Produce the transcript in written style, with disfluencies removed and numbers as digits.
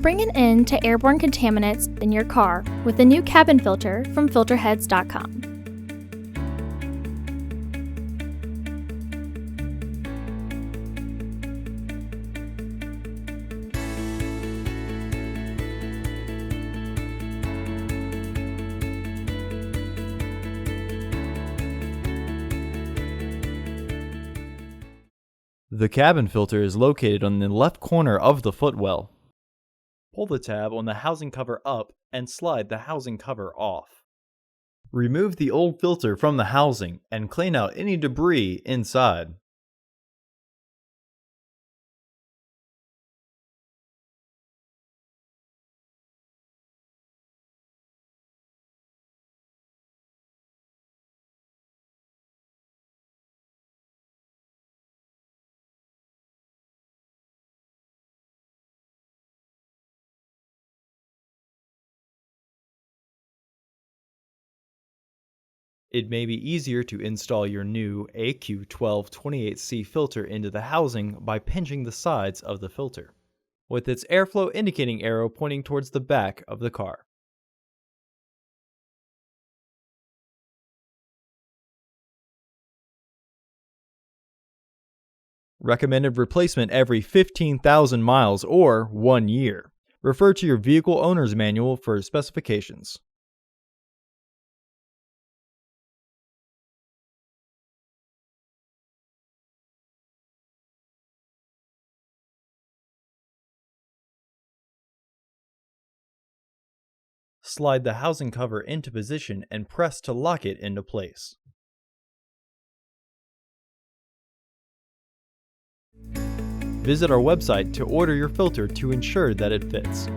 Bring an end to airborne contaminants in your car with the new cabin filter from Filterheads.com. The cabin filter is located on the left corner of the footwell. Pull the tab on the housing cover up and slide the housing cover off. Remove the old filter from the housing and clean out any debris inside. It may be easier to install your new AQ1228C filter into the housing by pinching the sides of the filter, with its airflow indicating arrow pointing towards the back of the car. Recommended replacement every 15,000 miles or 1 year. Refer to your vehicle owner's manual for specifications. Slide the housing cover into position and press to lock it into place. Visit our website to order your filter to ensure that it fits.